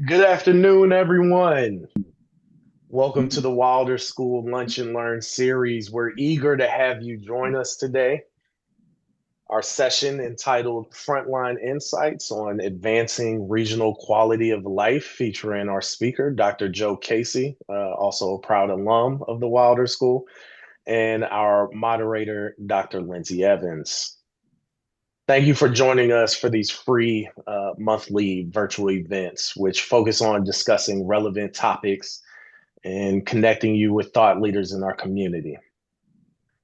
Good afternoon, everyone. Welcome to the Wilder School Lunch and Learn series. We're eager to have you join us today. Our session entitled Frontline Insights on Advancing Regional Quality of Life, featuring our speaker, Dr. Joe Casey, also a proud alum of the Wilder School, and our moderator, Dr. Lindsay Evans. Thank you for joining us for these free monthly virtual events, which focus on discussing relevant topics and connecting you with thought leaders in our community.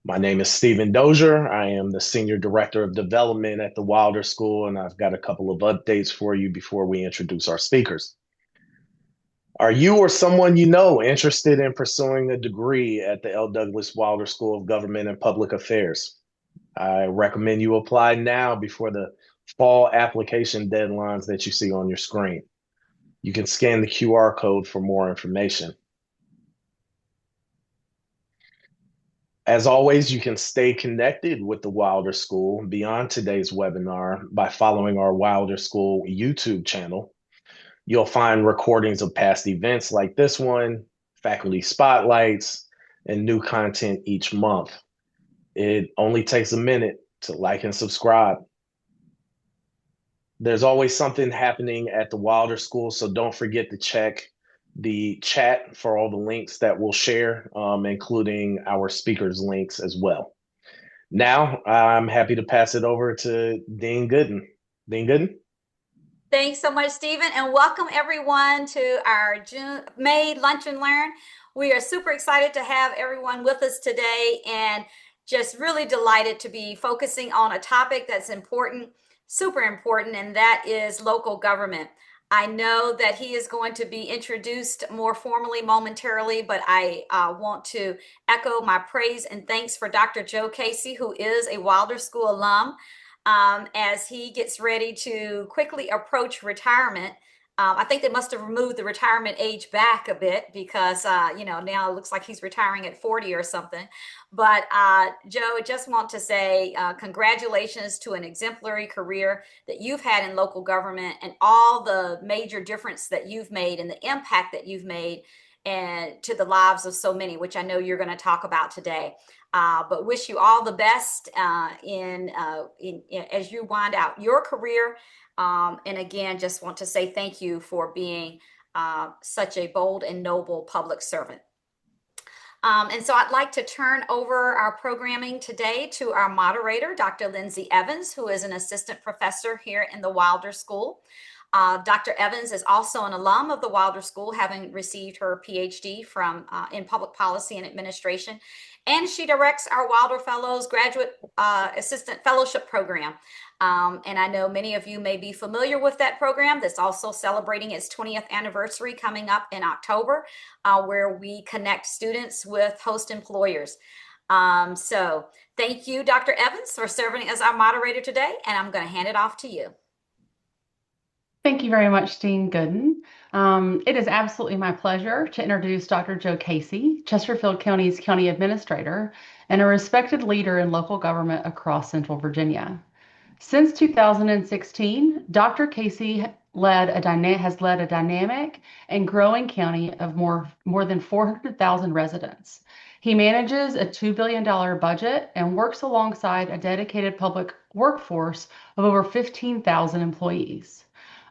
My name is Stephen Dozier. I am the Senior Director of Development at the Wilder School, and I've got a couple of updates for you before we introduce our speakers. Are you or someone you know interested in pursuing a degree at the L. Douglas Wilder School of Government and Public Affairs? I recommend you apply now before the fall application deadlines that you see on your screen. You can scan the QR code for more information. As always, you can stay connected with the Wilder School beyond today's webinar by following our Wilder School YouTube channel. You'll find recordings of past events like this one, faculty spotlights, and new content each month. It only takes a minute to like and subscribe. There's always something happening at the Wilder School, so don't forget to check the chat for all the links that we'll share, including our speakers' links as well. Now, I'm happy to pass it over to Dean Gooden. Dean Gooden? Thanks so much, Stephen, and welcome everyone to our May Lunch and Learn. We are super excited to have everyone with us today and just really delighted to be focusing on a topic that's important, super important, and that is local government. I know that he is going to be introduced more formally momentarily, but I want to echo my praise and thanks for Dr. Joe Casey, who is a Wilder School alum, as he gets ready to quickly approach retirement. I think they must have removed the retirement age back a bit because, now it looks like he's retiring at 40 or something. But Joe, I just want to say congratulations to an exemplary career that you've had in local government and all the major difference that you've made and the impact that you've made and to the lives of so many, which I know you're going to talk about today. But wish you all the best as you wind out your career. And again, just want to say thank you for being such a bold and noble public servant. And so I'd like to turn over our programming today to our moderator, Dr. Lindsay Evans, who is an assistant professor here in the Wilder School. Dr. Evans is also an alum of the Wilder School, having received her PhD in public policy and administration. And she directs our Wilder Fellows Graduate Assistant Fellowship Program. And I know many of you may be familiar with that program that's also celebrating its 20th anniversary coming up in October, where we connect students with host employers. So thank you, Dr. Evans, for serving as our moderator today, and I'm going to hand it off to you. Thank you very much, Dean Gooden. It is absolutely my pleasure to introduce Dr. Joe Casey, Chesterfield County's County Administrator and a respected leader in local government across Central Virginia. Since 2016, Dr. Casey has led a dynamic and growing county of more than 400,000 residents. He manages a $2 billion budget and works alongside a dedicated public workforce of over 15,000 employees.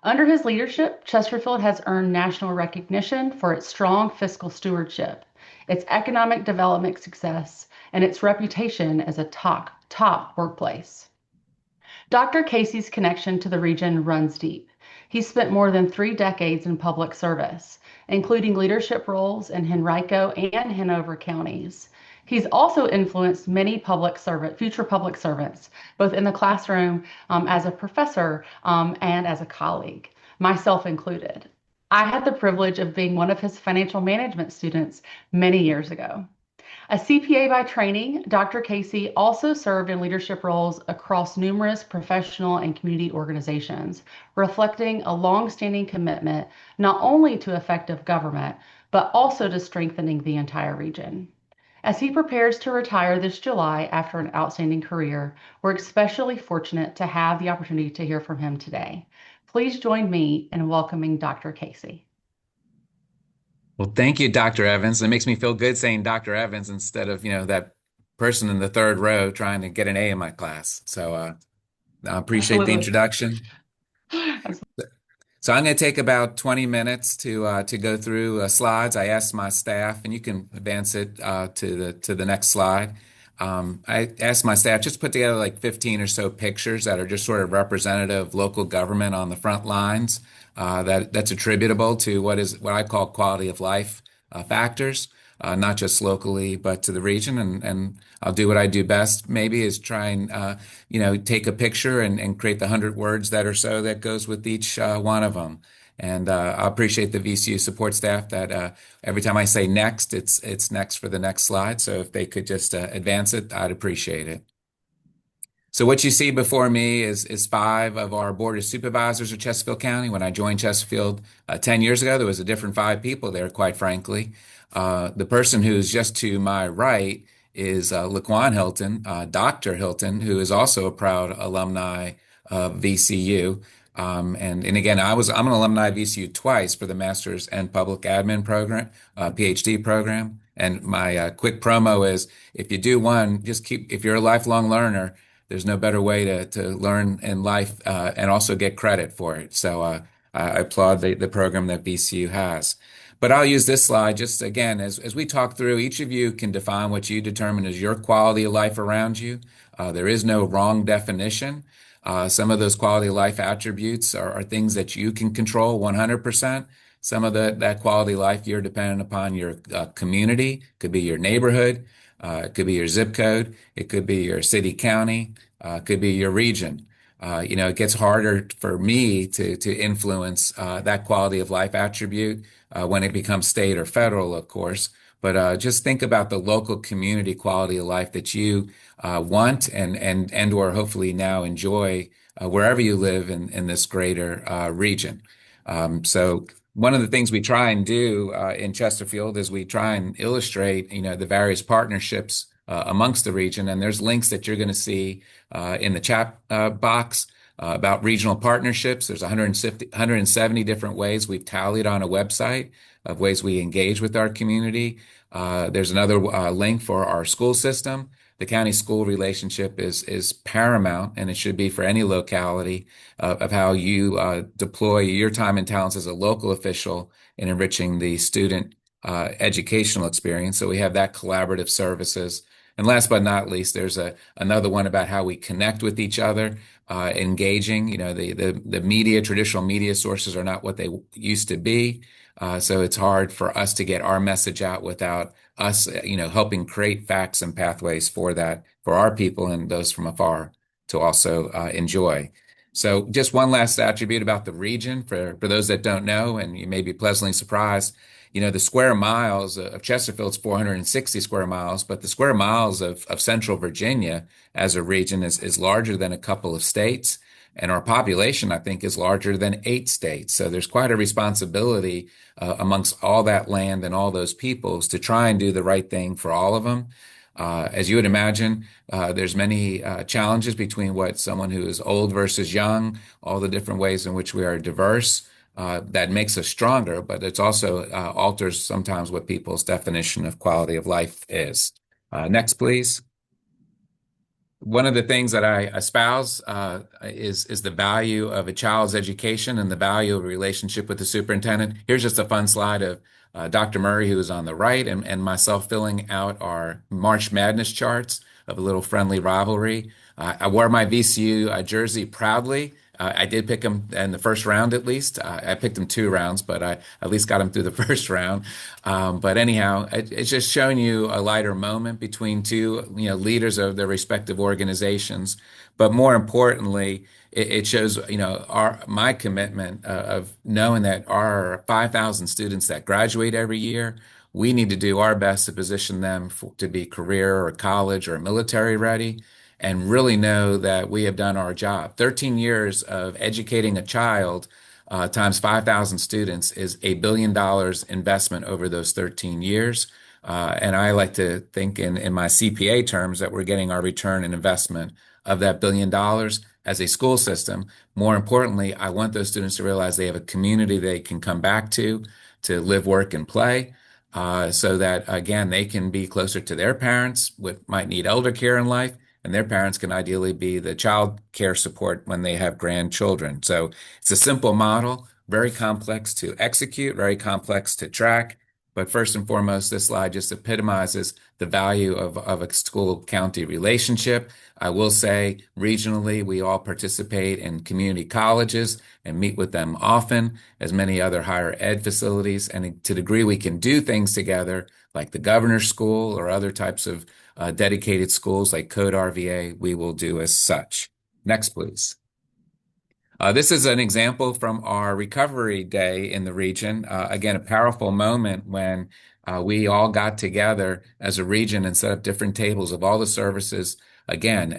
Under his leadership, Chesterfield has earned national recognition for its strong fiscal stewardship, its economic development success, and its reputation as a top workplace. Dr. Casey's connection to the region runs deep. He spent more than 3 decades in public service, including leadership roles in Henrico and Hanover counties. He's also influenced many future public servants, both in the classroom as a professor and as a colleague, myself included. I had the privilege of being one of his financial management students many years ago. A CPA by training, Dr. Casey also served in leadership roles across numerous professional and community organizations, reflecting a long-standing commitment not only to effective government, but also to strengthening the entire region. As he prepares to retire this July after an outstanding career, we're especially fortunate to have the opportunity to hear from him today. Please join me in welcoming Dr. Casey. Well, thank you, Dr. Evans. It makes me feel good saying Dr. Evans instead of, that person in the third row trying to get an A in my class. So I appreciate the Absolutely. introduction. So I'm going to take about 20 minutes to go through slides. I asked my staff, and you can advance it to the next slide. I asked my staff just put together like 15 or so pictures that are just sort of representative of local government on the front lines that's attributable to what I call quality of life factors, not just locally but to the region. And I'll do what I do best. Maybe is try and take a picture and create the 100 words that or so that goes with each one of them. And I appreciate the VCU support staff that every time I say next, it's next for the next slide. So if they could just advance it, I'd appreciate it. So what you see before me is 5 of our board of supervisors of Chesterfield County. When I joined Chesterfield 10 years ago, there was a different 5 people there, quite frankly. The person who's just to my right is Laquan Hilton, Dr. Hilton, who is also a proud alumni of VCU. And again, I'm an alumni of VCU twice for the Master's and Public Admin program, PhD program. And my quick promo is if you do one, if you're a lifelong learner, there's no better way to learn in life and also get credit for it. So I applaud the program that VCU has. But I'll use this slide just again, as we talk through, each of you can define what you determine as your quality of life around you. There is no wrong definition. Some of those quality of life attributes are things that you can control 100%. Some of that quality of life you're dependent upon your community, could be your neighborhood, it could be your zip code, it could be your city, county, it could be your region. It gets harder for me to influence that quality of life attribute when it becomes state or federal, of course. But just think about the local community quality of life that you want and or hopefully now enjoy wherever you live in this greater region. So one of the things we try and do in Chesterfield is we try and illustrate, the various partnerships amongst the region. And there's links that you're going to see in the chat box about regional partnerships. There's 170 different ways we've tallied on a website of ways we engage with our community. There's another link for our school system. The county school relationship is paramount, and it should be for any locality of how you deploy your time and talents as a local official in enriching the student educational experience. So we have that collaborative services. And last but not least, there's another one about how we connect with each other, engaging. The media, traditional media sources are not what they used to be. So it's hard for us to get our message out without us, helping create facts and pathways for that, for our people and those from afar to also enjoy. So just one last attribute about the region for those that don't know, and you may be pleasantly surprised. The square miles of Chesterfield's 460 square miles, but the square miles of Central Virginia as a region is larger than a couple of states. And our population, I think, is larger than 8 states. So there's quite a responsibility amongst all that land and all those peoples to try and do the right thing for all of them. As you would imagine, there's many challenges between what someone who is old versus young, all the different ways in which we are diverse. That makes us stronger, but it's also alters sometimes what people's definition of quality of life is. Next, please. One of the things that I espouse is the value of a child's education and the value of a relationship with the superintendent. Here's just a fun slide of Dr. Murray, who is on the right, and myself filling out our March Madness charts of a little friendly rivalry. I wore my VCU jersey proudly. I did pick him in the first round, at least. I picked him 2 rounds, but I at least got him through the first round. But anyhow, it's just showing you a lighter moment between 2, leaders of their respective organizations. But more importantly, it shows, my commitment of knowing that our 5,000 students that graduate every year, we need to do our best to position them to be career or college or military ready, and really know that we have done our job. 13 years of educating a child times 5,000 students is $1 billion investment over those 13 years. And I like to think in my CPA terms that we're getting our return and investment of that $1 billion as a school system. More importantly, I want those students to realize they have a community they can come back to live, work, and play, so that, again, they can be closer to their parents, what might need elder care in life, and their parents can ideally be the child care support when they have grandchildren. So it's a simple model, very complex to execute, very complex to track. But first and foremost, this slide just epitomizes the value of a school-county relationship. I will say regionally, we all participate in community colleges and meet with them often, as many other higher ed facilities. And to the degree we can do things together, like the governor's school or other types of dedicated schools like Code RVA, we will do as such. Next, please. This is an example from our recovery day in the region. Again, a powerful moment when we all got together as a region and set up different tables of all the services. Again,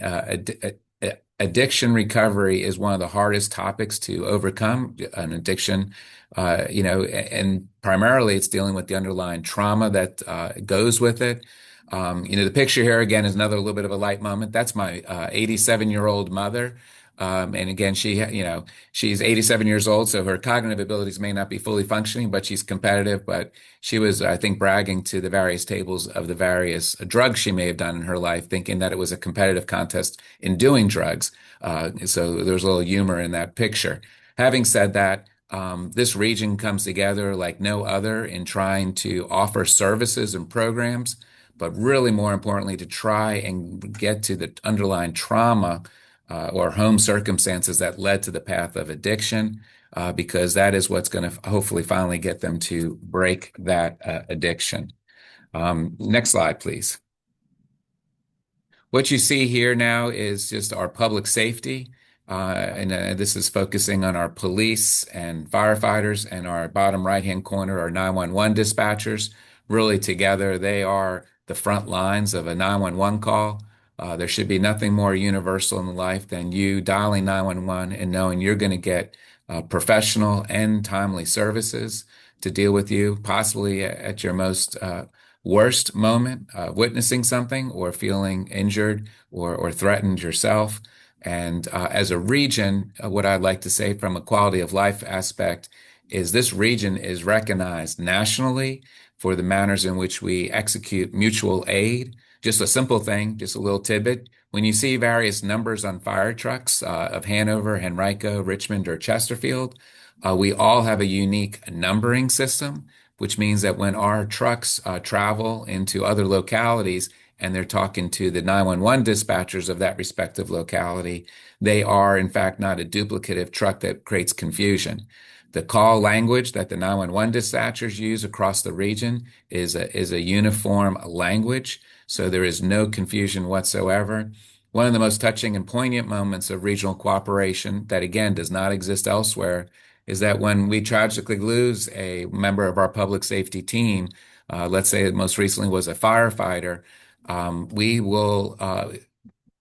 addiction recovery is one of the hardest topics to overcome. An addiction, and primarily it's dealing with the underlying trauma that goes with it. The picture here again is another little bit of a light moment. That's my 87-year-old mother. And again, she's 87 years old, so her cognitive abilities may not be fully functioning, but she's competitive. But she was, I think, bragging to the various tables of the various drugs she may have done in her life, thinking that it was a competitive contest in doing drugs. So there's a little humor in that picture. Having said that, this region comes together like no other in trying to offer services and programs, but really more importantly, to try and get to the underlying trauma or home circumstances that led to the path of addiction, because that is what's going to hopefully finally get them to break that addiction. Next slide, please. What you see here now is just our public safety, and this is focusing on our police and firefighters, and our bottom right-hand corner, our 911 dispatchers. Really together, they are the front lines of a 911 call. There should be nothing more universal in life than you dialing 911 and knowing you're going to get professional and timely services to deal with you, possibly at your most worst moment, witnessing something or feeling injured or threatened yourself. And as a region, what I'd like to say from a quality of life aspect is this region is recognized nationally for the manners in which we execute mutual aid. Just a simple thing, just a little tidbit. When you see various numbers on fire trucks of Hanover, Henrico, Richmond, or Chesterfield, we all have a unique numbering system, which means that when our trucks travel into other localities and they're talking to the 911 dispatchers of that respective locality, they are, in fact, not a duplicative truck that creates confusion. The call language that the 911 dispatchers use across the region is a uniform language, so there is no confusion whatsoever. One of the most touching and poignant moments of regional cooperation that, again, does not exist elsewhere is that when we tragically lose a member of our public safety team, let's say it most recently was a firefighter, we will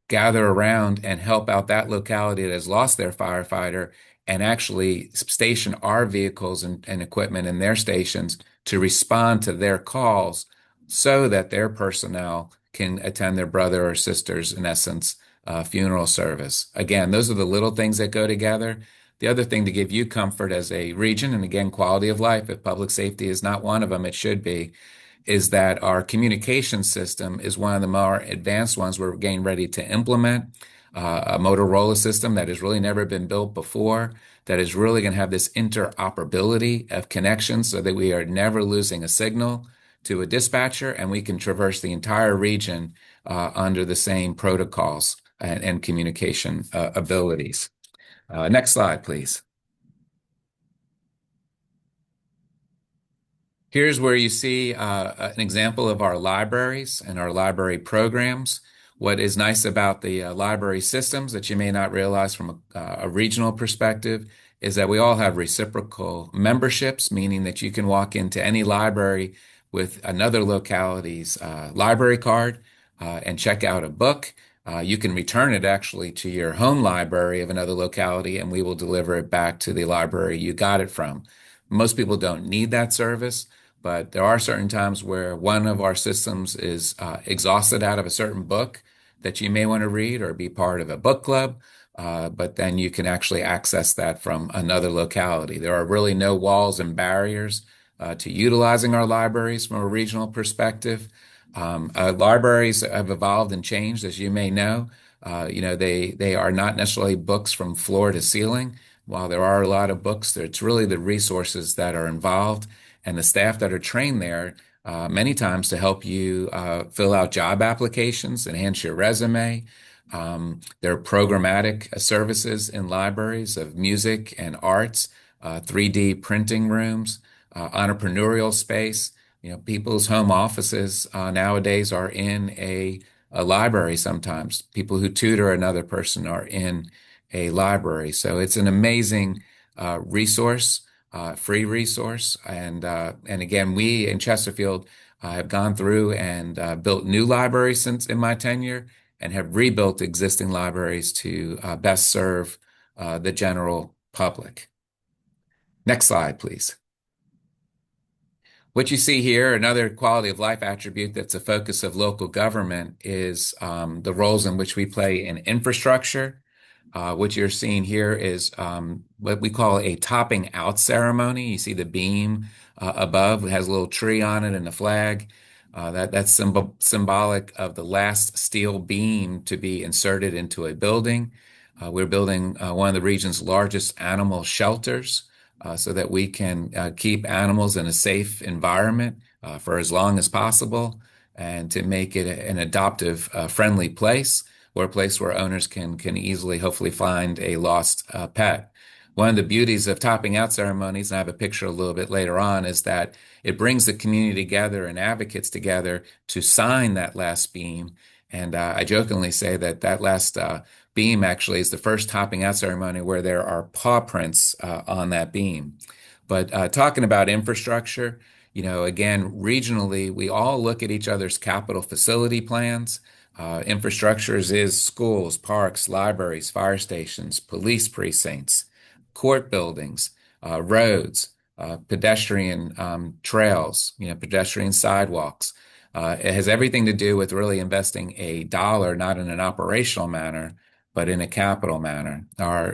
gather around and help out that locality that has lost their firefighter and actually station our vehicles and equipment in their stations to respond to their calls so that their personnel can attend their brother or sister's, in essence, funeral service. Again, those are the little things that go together. The other thing to give you comfort as a region, and again, quality of life, if public safety is not one of them, it should be, is that our communication system is one of the more advanced ones we're getting ready to implement. A Motorola system that has really never been built before, that is really going to have this interoperability of connections so that we are never losing a signal to a dispatcher, and we can traverse the entire region under the same protocols and communication abilities. Next slide, please. Here's where you see an example of our libraries and our library programs. What is nice about the library systems that you may not realize from a regional perspective is that we all have reciprocal memberships, meaning that you can walk into any library with another locality's library card and check out a book. You can return it actually to your home library of another locality, and we will deliver it back to the library you got it from. Most people don't need that service, but there are certain times where one of our systems is exhausted out of a certain book that you may want to read or be part of a book club. But then you can actually access that from another locality. There are really no walls and barriers to utilizing our libraries from a regional perspective. Libraries have evolved and changed, as you may know. They are not necessarily books from floor to ceiling. While there are a lot of books, it's really the resources that are involved and the staff that are trained there many times to help you fill out job applications, enhance your resume. There are programmatic services in libraries of music and arts, 3D printing rooms, entrepreneurial space. People's home offices nowadays are in a library sometimes. People who tutor another person are in a library. So it's an amazing resource, free resource. And again, we in Chesterfield have gone through and built new libraries since in my tenure and have rebuilt existing libraries to best serve the general public. Next slide, please. What you see here, another quality of life attribute that's a focus of local government is the roles in which we play in infrastructure. What you're seeing here is what we call a topping out ceremony. You see the beam above, it has a little tree on it and a flag. That's symbolic of the last steel beam to be inserted into a building. We're building one of the region's largest animal shelters so that we can keep animals in a safe environment for as long as possible and to make it an adoptive friendly place or a place where owners can easily hopefully find a lost pet. One of the beauties of topping out ceremonies, and I have a picture a little bit later on, is that it brings the community together and advocates together to sign that last beam. And I jokingly say that that last beam actually is the first topping out ceremony where there are paw prints on that beam. But talking about infrastructure, again, regionally, we all look at each other's capital facility plans. Infrastructures is schools, parks, libraries, fire stations, police precincts, court buildings, roads, pedestrian trails, pedestrian sidewalks. It has everything to do with really investing a dollar, not in an operational manner, but in a capital manner.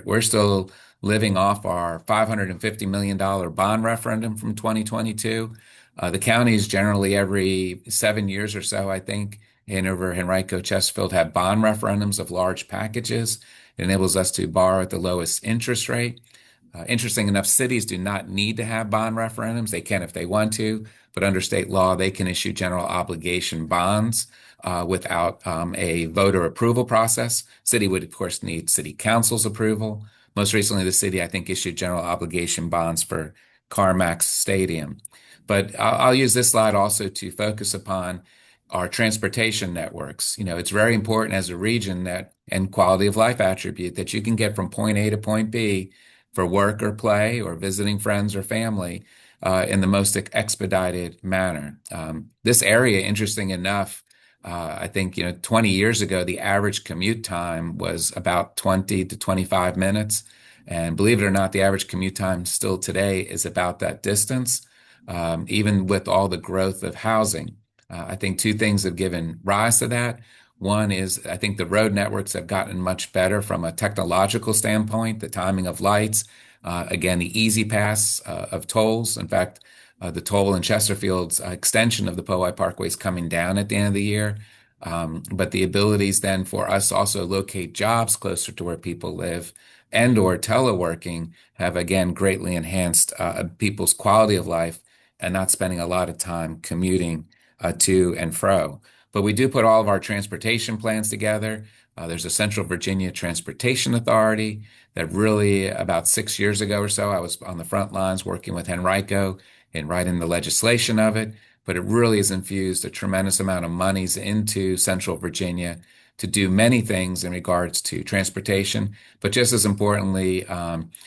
We're still living off our $550 million bond referendum from 2022. The counties generally every 7 years or so, I think, Hanover, Henrico, Chesterfield have bond referendums of large packages. It enables us to borrow at the lowest interest rate. Interesting enough, cities do not need to have bond referendums. They can if they want to, but under state law, they can issue general obligation bonds without a voter approval process. City would, of course, need city council's approval. Most recently, the city, I think, issued general obligation bonds for CarMax Stadium. But I'll use this slide also to focus upon our transportation networks. It's very important as a region and quality of life attribute that you can get from point A to point B for work or play or visiting friends or family in the most expedited manner. This area, interesting enough, I think, 20 years ago, the average commute time was about 20 to 25 minutes. And believe it or not, the average commute time still today is about that distance, even with all the growth of housing. I think two things have given rise to that. One is I think the road networks have gotten much better from a technological standpoint, the timing of lights, again, the easy pass of tolls. In fact, the toll in Chesterfield's extension of the Poway Parkway is coming down at the end of the year. But the abilities then for us to also locate jobs closer to where people live and or teleworking have, again, greatly enhanced people's quality of life and not spending a lot of time commuting to and fro. But we do put all of our transportation plans together. There's a Central Virginia Transportation Authority that really about 6 years ago or so, I was on the front lines working with Henrico and writing the legislation of it. But it really has infused a tremendous amount of monies into Central Virginia to do many things in regards to transportation. But just as importantly,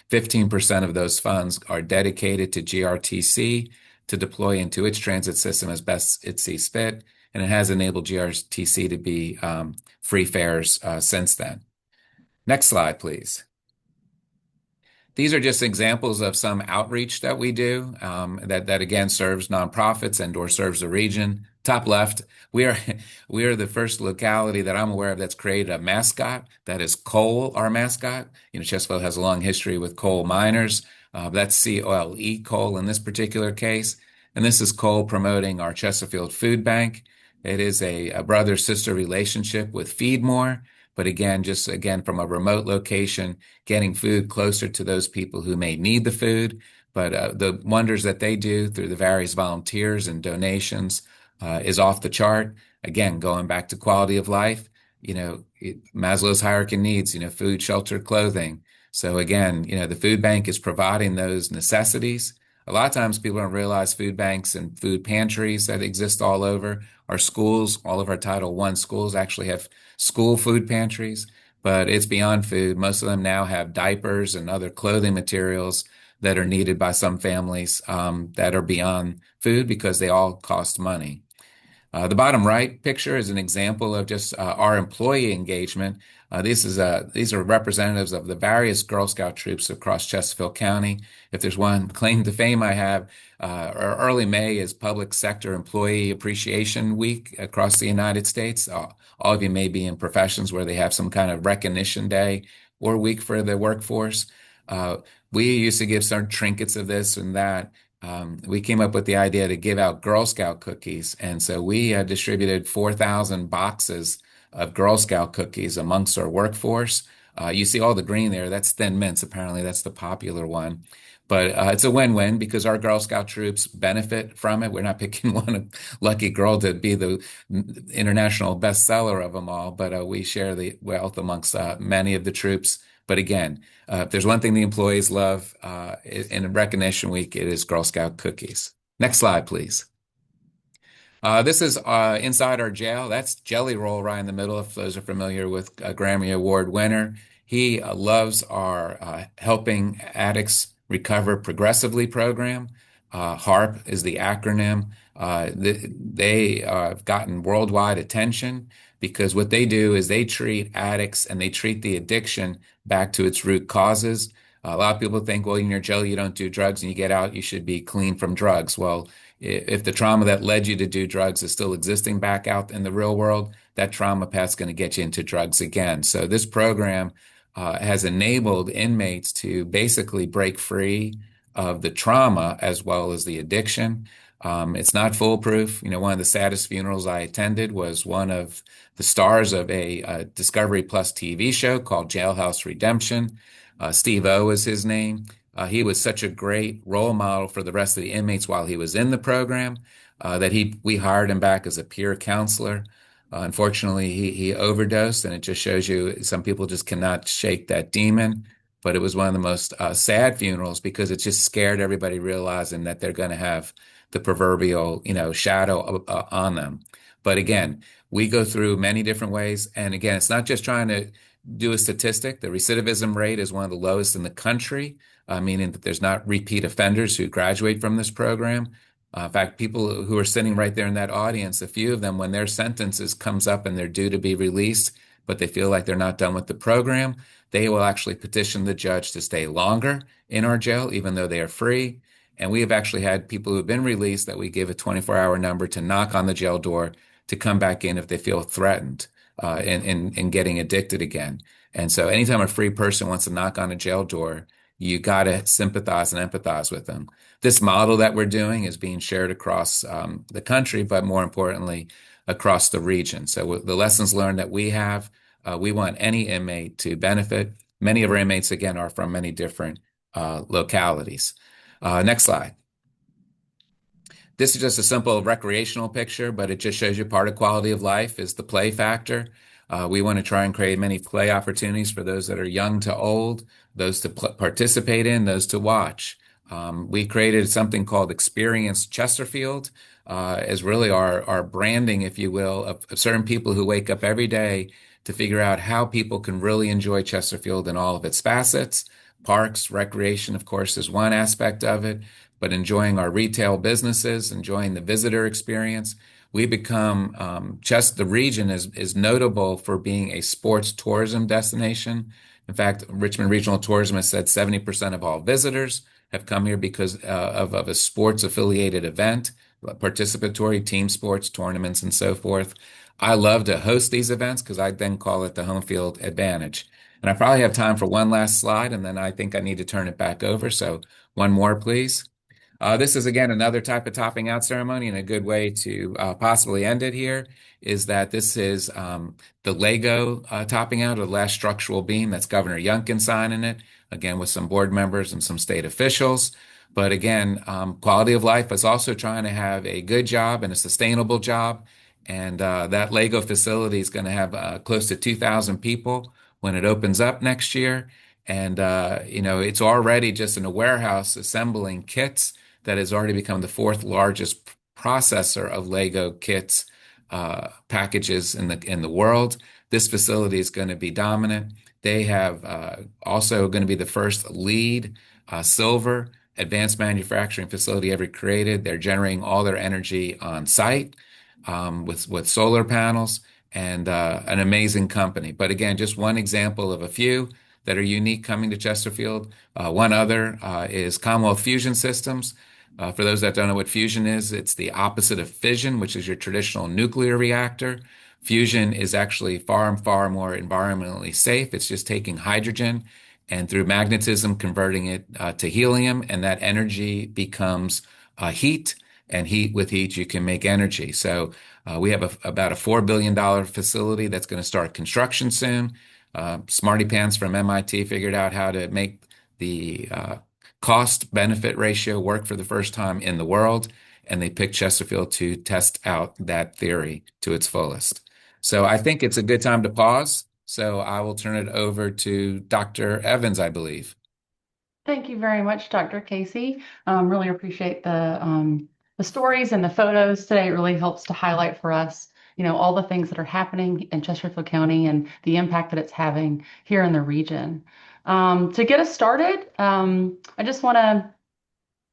15% of those funds are dedicated to GRTC to deploy into its transit system as best it sees fit. And it has enabled GRTC to be free fares since then. Next slide, please. These are just examples of some outreach that we do that again serves nonprofits and or serves the region. Top left, we are we are the first locality that I'm aware of that's created a mascot that is coal, our mascot. Chesterfield has a long history with coal miners. That's COLE, coal in this particular case. And this is coal promoting our Chesterfield Food Bank. It is a brother-sister relationship with Feed More, but again, just again from a remote location, getting food closer to those people who may need the food. But the wonders that they do through the various volunteers and donations is off the chart. Again, going back to quality of life, Maslow's hierarchy needs, food, shelter, clothing. So again, the food bank is providing those necessities. A lot of times people don't realize food banks and food pantries that exist all over. Our schools, all of our Title I schools actually have school food pantries, but it's beyond food. Most of them now have diapers and other clothing materials that are needed by some families that are beyond food because they all cost money. The bottom right picture is an example of just our employee engagement. These are representatives of the various Girl Scout troops across Chesterfield County. If there's one claim to fame I have, early May is Public Sector Employee Appreciation Week across the United States. All of you may be in professions where they have some kind of recognition day or week for the workforce. We used to give some trinkets of this and that. We came up with the idea to give out Girl Scout cookies. And so we distributed 4,000 boxes of Girl Scout cookies amongst our workforce. You see all the green there. That's Thin Mints. Apparently, that's the popular one. But it's a win-win because our Girl Scout troops benefit from it. We're not picking one lucky girl to be the international bestseller of them all, but we share the wealth amongst many of the troops. But again, if there's one thing the employees love in Recognition Week, it is Girl Scout cookies. Next slide, please. This is inside our jail. That's Jelly Roll right in the middle, if those are familiar with a Grammy Award winner. He loves our Helping Addicts Recover Progressively program. HARP is the acronym. They have gotten worldwide attention because what they do is they treat addicts and they treat the addiction back to its root causes. A lot of people think, well, in your jail, you don't do drugs and you get out, you should be clean from drugs. Well, if the trauma that led you to do drugs is still existing back out in the real world, that trauma path's going to get you into drugs again. So this program has enabled inmates to basically break free of the trauma as well as the addiction. It's not foolproof. One of the saddest funerals I attended was one of the stars of a Discovery Plus TV show called Jailhouse Redemption. Steve O is his name. He was such a great role model for the rest of the inmates while he was in the program that we hired him back as a peer counselor. Unfortunately, he overdosed, and it just shows you some people just cannot shake that demon. But it was one of the most sad funerals because it just scared everybody realizing that they're going to have the proverbial, shadow on them. But again, we go through many different ways. And again, it's not just trying to do a statistic. The recidivism rate is one of the lowest in the country, meaning that there's not repeat offenders who graduate from this program. In fact, people who are sitting right there in that audience, a few of them, when their sentences comes up and they're due to be released, but they feel like they're not done with the program, they will actually petition the judge to stay longer in our jail, even though they are free. And we have actually had people who have been released that we give a 24-hour number to knock on the jail door to come back in if they feel threatened in getting addicted again. And so anytime a free person wants to knock on a jail door, you got to sympathize and empathize with them. This model that we're doing is being shared across the country, but more importantly, across the region. So the lessons learned that we have, we want any inmate to benefit. Many of our inmates, again, are from many different localities. Next slide. This is just a simple recreational picture, but it just shows you part of quality of life is the play factor. We want to try and create many play opportunities for those that are young to old, those to participate in, those to watch. We created something called Experience Chesterfield as really our branding, if you will, of certain people who wake up every day to figure out how people can really enjoy Chesterfield in all of its facets. Parks, recreation, of course, is one aspect of it, but enjoying our retail businesses, enjoying the visitor experience. We become, the region is notable for being a sports tourism destination. In fact, Richmond Regional Tourism has said 70% of all visitors have come here because of a sports affiliated event, participatory team sports, tournaments, and so forth. I love to host these events because I then call it the home field advantage. And I probably have time for one last slide, and then I think I need to turn it back over. So one more, please. This is again another type of topping out ceremony, and a good way to possibly end it here is that this is the Lego topping out of the last structural beam. That's Governor Youngkin signing it, again with some board members and some state officials. But again, quality of life is also trying to have a good job and a sustainable job. And that Lego facility is going to have close to 2,000 people when it opens up next year. And, it's already just in a warehouse assembling kits that has already become the fourth largest processor of Lego kits packages in the world. This facility is going to be dominant. They have also going to be the first LEED silver advanced manufacturing facility ever created. They're generating all their energy on site with solar panels and an amazing company. But again, just one example of a few that are unique coming to Chesterfield. One other is Commonwealth Fusion Systems. For those that don't know what fusion is, it's the opposite of fission, which is your traditional nuclear reactor. Fusion is actually far and far more environmentally safe. It's just taking hydrogen and through magnetism converting it to helium, and that energy becomes heat. And with heat, you can make energy. So we have about a $4 billion facility that's going to start construction soon. Smarty Pants from MIT figured out how to make the cost benefit ratio work for the first time in the world, and they picked Chesterfield to test out that theory to its fullest. So I think it's a good time to pause. So I will turn it over to Dr. Evans, I believe. Thank you very much, Dr. Casey. Really appreciate the stories and the photos today. It really helps to highlight for us, all the things that are happening in Chesterfield County and the impact that it's having here in the region. To get us started, I just want to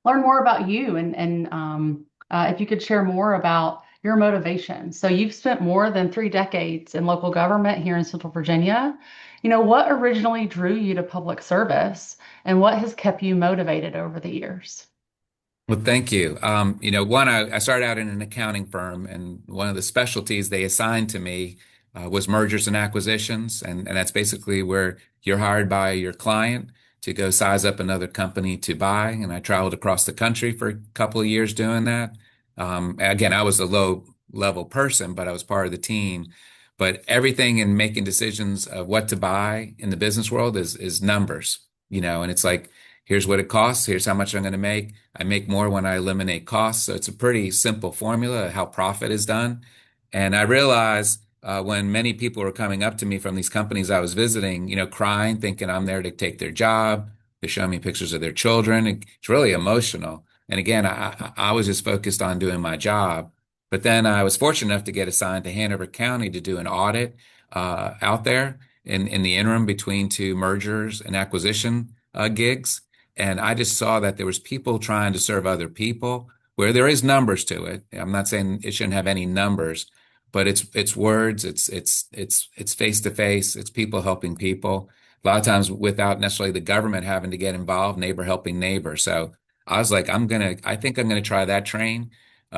learn more about you and if you could share more about your motivation. So you've spent more than 3 decades in local government here in Central Virginia. What originally drew you to public service and what has kept you motivated over the years? Well, thank you. I started out in an accounting firm, and one of the specialties they assigned to me was mergers and acquisitions. And that's basically where you're hired by your client to go size up another company to buy. And I traveled across the country for a couple of years doing that. Again, I was a low level person, but I was part of the team. But everything in making decisions of what to buy in the business world is numbers, and it's like, here's what it costs. Here's how much I'm going to make. I make more when I eliminate costs. So it's a pretty simple formula of how profit is done. And I realized when many people were coming up to me from these companies I was visiting, crying, thinking I'm there to take their job. They're showing me pictures of their children. It's really emotional. And again, I was just focused on doing my job. But then I was fortunate enough to get assigned to Hanover County to do an audit out there in the interim between 2 mergers and acquisition gigs. And I just saw that there was people trying to serve other people where there is numbers to it. I'm not saying it shouldn't have any numbers, but it's words, it's face to face, it's people helping people. A lot of times without necessarily the government having to get involved, neighbor helping neighbor. So I was like, I think I'm gonna try that train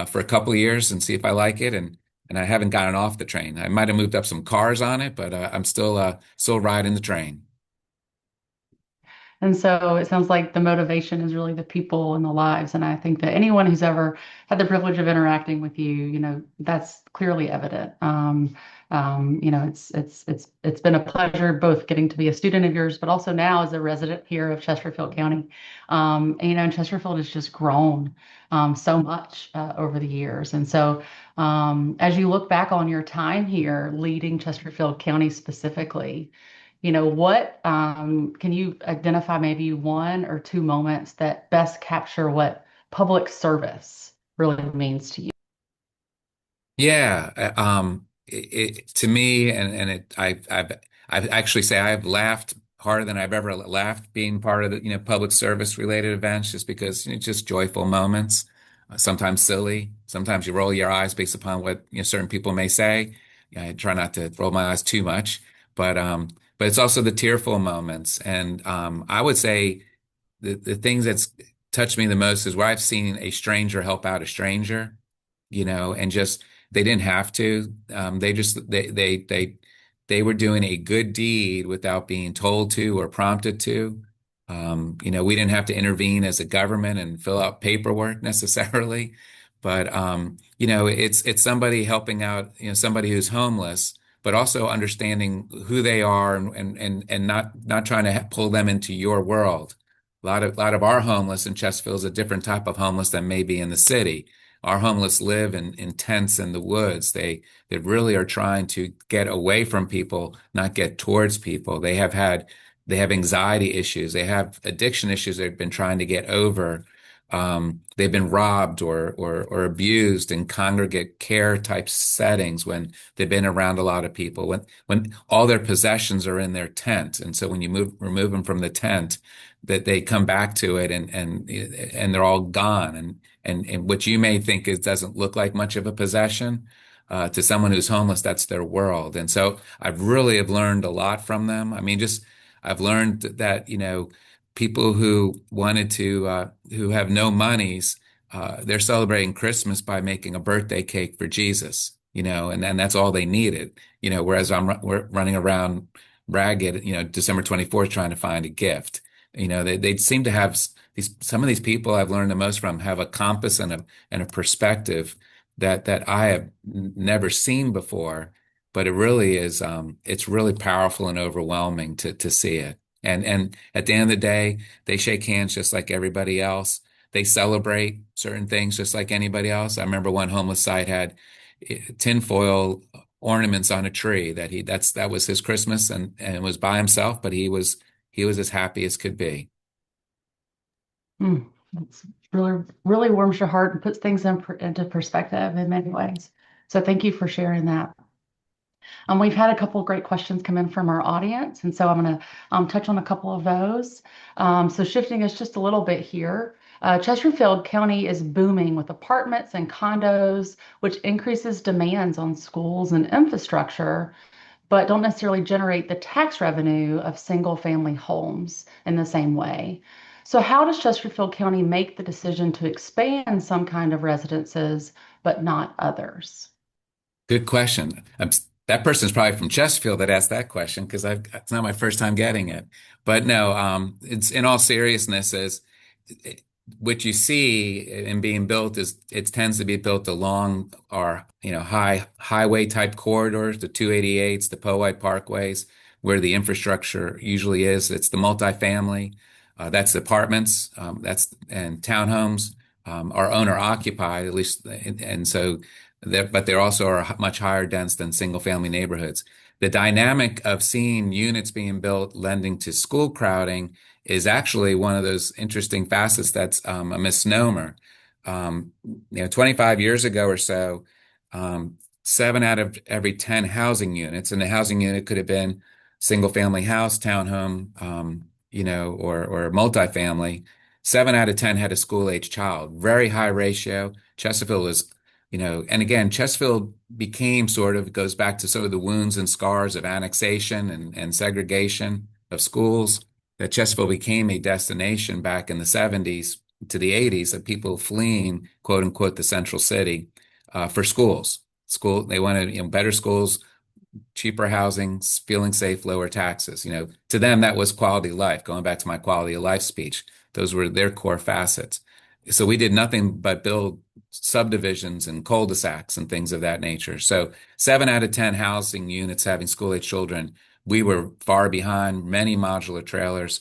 for a couple of years and see if I like it. And I haven't gotten off the train. I might have moved up some cars on it, but I'm still riding the train. And so it sounds like the motivation is really the people and the lives. And I think that anyone who's ever had the privilege of interacting with you, that's clearly evident. It's been a pleasure both getting to be a student of yours, but also now as a resident here of Chesterfield County. And Chesterfield has just grown so much over the years. And so as you look back on your time here leading Chesterfield County specifically, what can you identify maybe 1 or 2 moments that best capture what public service really means to you? Yeah, to me, I've actually say I've laughed harder than I've ever laughed being part of the public service related events, just because it's just joyful moments, sometimes silly, sometimes you roll your eyes based upon what certain people may say. I try not to roll my eyes too much, but but it's also the tearful moments. And I would say the things that's touched me the most is where I've seen a stranger help out a stranger, and just they didn't have to. They were doing a good deed without being told to or prompted to. We didn't have to intervene as a government and fill out paperwork necessarily, but it's somebody helping out, somebody who's homeless, but also understanding who they are and not trying to pull them into your world. A lot of our homeless in Chesterfield is a different type of homeless than maybe in the city. Our homeless live in tents in the woods. They really are trying to get away from people, not get towards people. They have anxiety issues. They have addiction issues they've been trying to get over. They've been robbed or abused in congregate care type settings when they've been around a lot of people, when all their possessions are in their tent. And so when you remove them from the tent, that they come back to it and they're all gone. And what you may think doesn't look like much of a possession, to someone who's homeless, that's their world. And so I've really have learned a lot from them. I mean, I've learned that, people who have no monies, they're celebrating Christmas by making a birthday cake for Jesus, and then that's all they needed, whereas we're running around ragged, December 24th trying to find a gift. They seem to have some of these people I've learned the most from have a compass and a perspective that I have never seen before, but it really is, it's really powerful and overwhelming to see it. And at the end of the day, they shake hands just like everybody else. They celebrate certain things just like anybody else. I remember one homeless site had tinfoil ornaments on a tree that was his Christmas, and it was by himself, but he was as happy as could be. That's really, really warms your heart and puts things into perspective in many ways. So thank you for sharing that. We've had a couple of great questions come in from our audience, and so I'm going to touch on a couple of those. So shifting us just a little bit here, Chesterfield County is booming with apartments and condos, which increases demands on schools and infrastructure, but don't necessarily generate the tax revenue of single-family homes in the same way. So how does Chesterfield County make the decision to expand some kind of residences, but not others? Good question. That person's probably from Chesterfield that asked that question, because it's not my first time getting it. But no, it's in all seriousness what you see in being built is it tends to be built along our highway type corridors, the 288s, the Powhite Parkways, where the infrastructure usually is. It's the multifamily, that's the apartments, and townhomes are owner occupied, at least, and so. But there also are much higher dense than single family neighborhoods. The dynamic of seeing units being built lending to school crowding is actually one of those interesting facets that's a misnomer. 25 years ago or so, 7 out of every 10 housing units, and the housing unit could have been single family house, townhome, or multifamily. 7 out of 10 had a school age child. Very high ratio. Chesterfield was and again, Chesterfield goes back to sort of the wounds and scars of annexation and segregation of schools, that Chesterfield became a destination back in the 70s to the 80s of people fleeing, quote unquote, the central city for schools. They wanted, better schools, cheaper housing, feeling safe, lower taxes. To them, that was quality of life. Going back to my quality of life speech, those were their core facets. So we did nothing but build subdivisions and cul-de-sacs and things of that nature. So 7 out of 10 housing units having school-age children, we were far behind many modular trailers.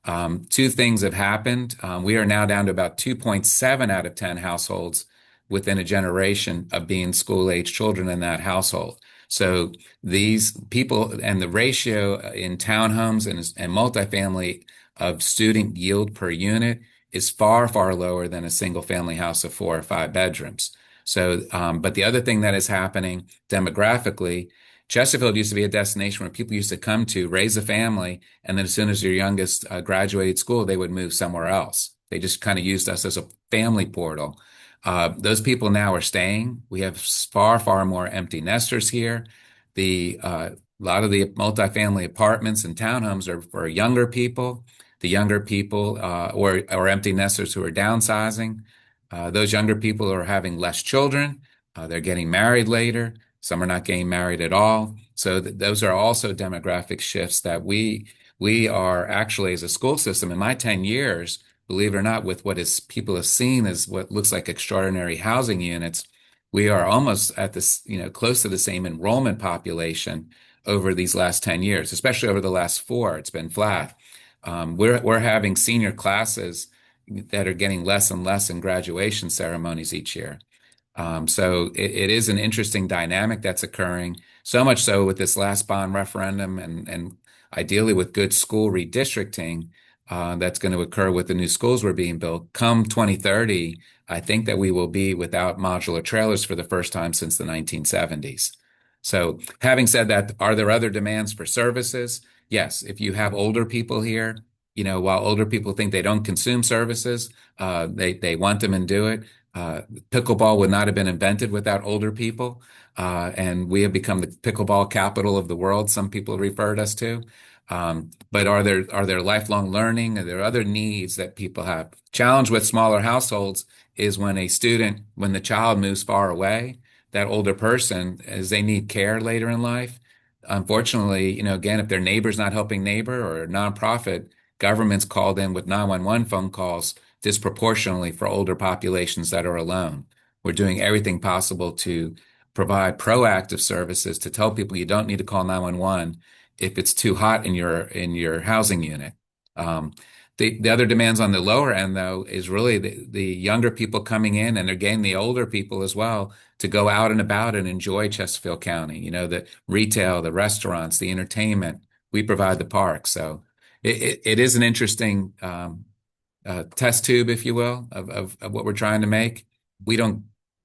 2 things have happened. We are now down to about 2.7 out of 10 households within a generation of being school-age children in that household. So these people, and the ratio in townhomes and multifamily of student yield per unit is far, far lower than a single family house of 4 or 5 bedrooms. So, but the other thing that is happening demographically, Chesterfield used to be a destination where people used to come to raise a family, and then as soon as your youngest graduated school, they would move somewhere else. They just kind of used us as a family portal. Those people now are staying. We have far, far more empty nesters here. The A lot of the multifamily apartments and townhomes are for younger people, the younger people, or empty nesters who are downsizing. Those younger people are having less children. They're getting married later. Some are not getting married at all. So those are also demographic shifts that we are actually, as a school system, in my 10 years, believe it or not, with what is people have seen as what looks like extraordinary housing units, we are almost at this, close to the same enrollment population over these last 10 years, especially over the last four. It's been flat. We're having senior classes that are getting less and less in graduation ceremonies each year. So it is an interesting dynamic that's occurring, so much so with this last bond referendum and ideally with good school redistricting that's going to occur with the new schools we're being built. Come 2030, I think that we will be without modular trailers for the first time since the 1970s. So having said that, are there other demands for services? Yes, if you have older people here, while older people think they don't consume services, they want them and do it. Pickleball would not have been invented without older people, and we have become the pickleball capital of the world. Some people referred us to. But are there lifelong learning? Are there other needs that people have? Challenge with smaller households is when the child moves far away, that older person, as they need care later in life. Unfortunately, again, if their neighbor's not helping neighbor or a nonprofit, government's called in with 911 phone calls disproportionately for older populations that are alone. We're doing everything possible to provide proactive services to tell people you don't need to call 911 if it's too hot in your housing unit. The other demands on the lower end, though, is really the younger people coming in, and again, the older people as well, to go out and about and enjoy Chesterfield County. The retail, the restaurants, the entertainment. We provide the parks. So it is an interesting test tube, if you will, of what we're trying to make.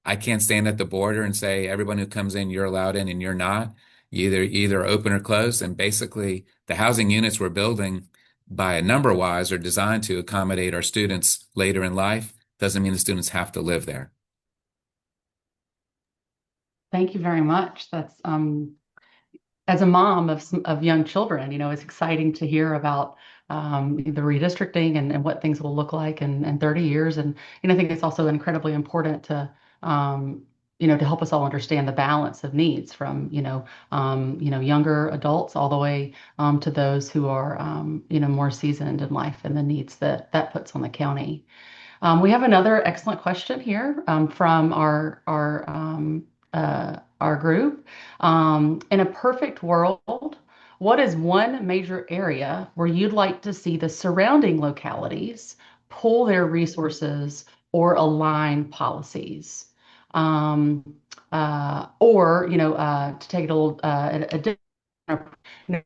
I can't stand at the border and say everyone who comes in, you're allowed in and you're not. You either open or close. And basically, the housing units we're building by a number wise are designed to accommodate our students later in life. Doesn't mean the students have to live there. Thank you very much. That's as a mom of young children, it's exciting to hear about the redistricting and what things will look like in 30 years. And I think it's also incredibly important to to help us all understand the balance of needs from younger adults all the way to those who are more seasoned in life and the needs that puts on the county. We have another excellent question here from our group. In a perfect world, what is one major area where you'd like to see the surrounding localities pull their resources or align policies? Or, to take it a little, a different,